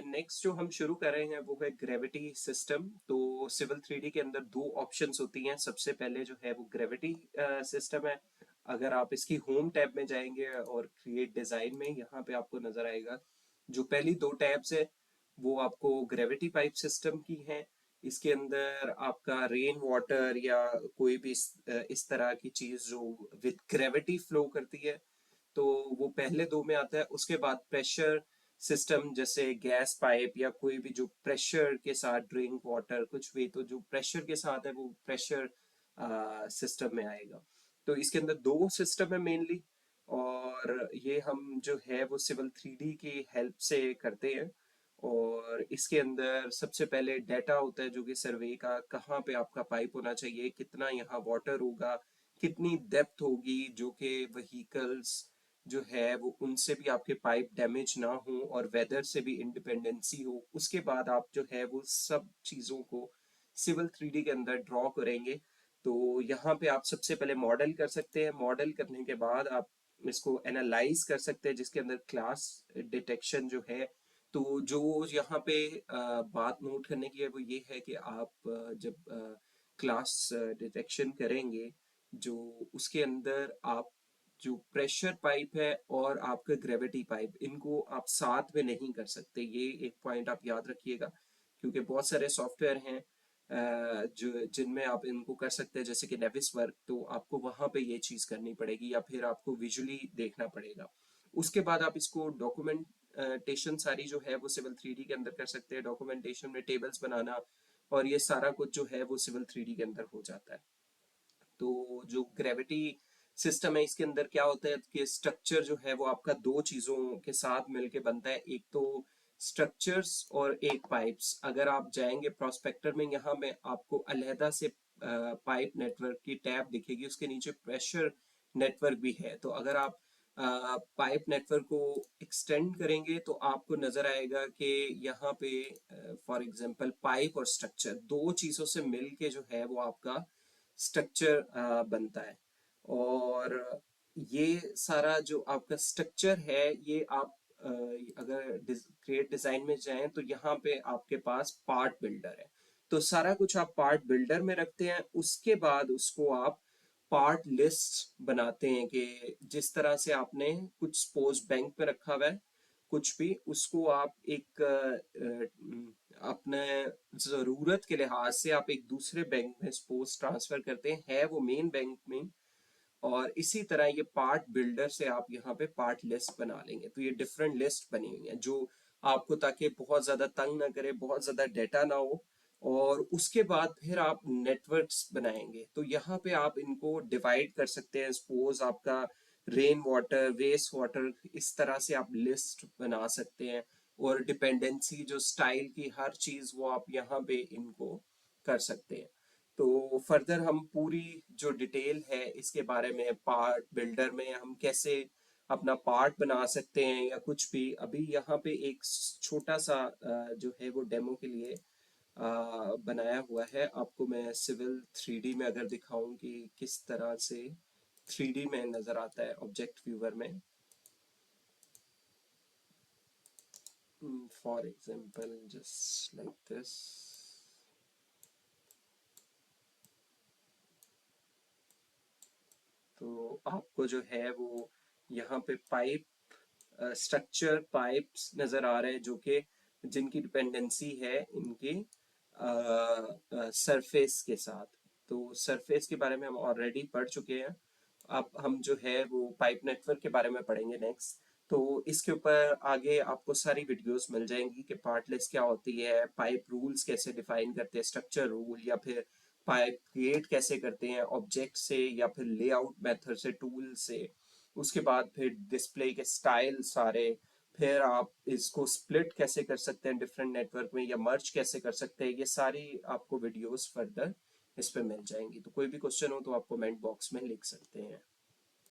Next जो हम शुरू कर रहे हैं वो है ग्रेविटी सिस्टम। तो सिविल 3D के अंदर दो ऑप्शंस होती हैं। सबसे पहले जो है वो ग्रेविटी सिस्टम है। अगर आप इसकी होम टैब में जाएंगे और क्रिएट डिजाइन में, यहाँ पे आपको नजर आएगा जो पहली दो टैब्स है वो आपको ग्रेविटी पाइप सिस्टम की हैं। इसके अंदर आपका रेन वाटर या कोई भी इस तरह की चीज जो विद ग्रेविटी फ्लो करती है, तो वो पहले दो में आता है। उसके बाद प्रेशर सिस्टम जैसे गैस पाइप या कोई भी जो प्रेशर के साथ ड्रिंक वाटर कुछ भी, तो जो प्रेशर के साथ है वो प्रेशर सिस्टम में आएगा। तो इसके अंदर दो सिस्टम है मेनली, और ये हम जो है वो सिविल 3D की हेल्प से करते हैं। और इसके अंदर सबसे पहले डाटा होता है जो कि सर्वे का, कहाँ पे आपका पाइप होना चाहिए, कितना यहाँ वाटर होगा, कितनी डेप्थ होगी, जो कि व्हीकल्स जो है वो उनसे भी आपके पाइप डैमेज ना हो और वेदर से भी इंडिपेंडेंसी हो। उसके बाद आप जो है वो सब चीज़ों को सिविल 3D के अंदर ड्रॉ करेंगे। तो यहाँ पे आप सबसे पहले मॉडल कर सकते हैं। मॉडल करने के बाद आप इसको एनालाइज कर सकते हैं, जिसके अंदर क्लास डिटेक्शन जो है। तो जो यहाँ पे बात नोट करने की है वो ये है कि आप जब क्लास डिटेक्शन करेंगे, जो उसके अंदर आप जो प्रेशर पाइप है और आपका ग्रेविटी पाइप, इनको आप साथ में नहीं कर सकते। ये एक पॉइंट आप याद रखिएगा, क्योंकि बहुत सारे सॉफ्टवेयर हैं जो जिनमें आप इनको कर सकते हैं, जैसे कि नेविस वर्क। तो आपको वहां पे ये चीज करनी पड़ेगी या फिर आपको विजुअली देखना पड़ेगा। उसके बाद आप इसको डॉक्यूमेंटेशन सारी जो है वो सिविल 3D के अंदर कर सकते हैं। डॉक्यूमेंटेशन में टेबल्स बनाना और ये सारा कुछ जो है वो सिविल 3D के अंदर हो जाता है। तो जो ग्रेविटी सिस्टम है इसके अंदर क्या होता है कि स्ट्रक्चर जो है वो आपका दो चीजों के साथ मिलके बनता है। एक तो स्ट्रक्चर्स और एक पाइप्स। अगर आप जाएंगे प्रोस्पेक्टर में, यहाँ में आपको अलहदा से पाइप नेटवर्क की टैब दिखेगी, उसके नीचे प्रेशर नेटवर्क भी है। तो अगर आप पाइप नेटवर्क को एक्सटेंड करेंगे तो आपको नजर आएगा कि यहाँ पे फॉर एग्जांपल पाइप और स्ट्रक्चर दो चीजों से मिलके जो है वो आपका स्ट्रक्चर बनता है। और ये सारा जो आपका स्ट्रक्चर है ये आप अगर क्रिएट डिजाइन में जाएं तो यहाँ पे आपके पास पार्ट बिल्डर है। तो सारा कुछ आप पार्ट बिल्डर में रखते हैं। उसके बाद उसको आप पार्ट लिस्ट बनाते हैं कि जिस तरह से आपने कुछ सपोज बैंक में रखा हुआ है कुछ भी, उसको आप एक अपने जरूरत के लिहाज से आप एक दूसरे बैंक में सपोज ट्रांसफर करते हैं, है वो मेन बैंक में। और इसी तरह ये पार्ट बिल्डर से आप यहाँ पे पार्ट लिस्ट बना लेंगे। तो ये डिफरेंट लिस्ट बनी हुई है जो आपको, ताकि बहुत ज्यादा तंग ना करे, बहुत ज्यादा डेटा ना हो। और उसके बाद फिर आप नेटवर्क्स बनाएंगे। तो यहाँ पे आप इनको डिवाइड कर सकते हैं। सपोज आपका रेन वाटर, वेस्ट वाटर, इस तरह से आप लिस्ट बना सकते हैं। और डिपेंडेंसी जो स्टाइल की हर चीज वो आप यहाँ पे इनको कर सकते हैं। तो फर्दर हम पूरी जो डिटेल है इसके बारे में, पार्ट बिल्डर में हम कैसे अपना पार्ट बना सकते हैं या कुछ भी, अभी यहाँ पे एक छोटा सा जो है वो डेमो के लिए बनाया हुआ है। आपको मैं सिविल 3D में अगर दिखाऊं कि किस तरह से 3D में नजर आता है ऑब्जेक्ट व्यूअर में। For example just like this. तो आपको जो है वो यहाँ पे पाइप स्ट्रक्चर पाइप्स नजर आ रहे हैं जो कि जिनकी डिपेंडेंसी है इनके सरफेस के साथ। तो सरफेस के बारे में हम ऑलरेडी पढ़ चुके हैं। अब हम जो है वो पाइप नेटवर्क के बारे में पढ़ेंगे नेक्स्ट। तो इसके ऊपर आगे आपको सारी वीडियोस मिल जाएंगी कि पार्ट लिस्ट क्या होती है, पाइप रूल्स कैसे डिफाइन करते हैं, स्ट्रक्चर रूल, या फिर पाइप क्रिएट कैसे करते हैं ऑब्जेक्ट से या फिर लेआउट मेथड से, टूल से। उसके बाद फिर डिस्प्ले के स्टाइल सारे, फिर आप इसको स्प्लिट कैसे कर सकते हैं डिफरेंट नेटवर्क में या मर्ज कैसे कर सकते हैं, ये सारी आपको वीडियोस फर्दर इस पे मिल जाएंगी। तो कोई भी क्वेश्चन हो तो आप कमेंट बॉक्स में लिख सकते हैं।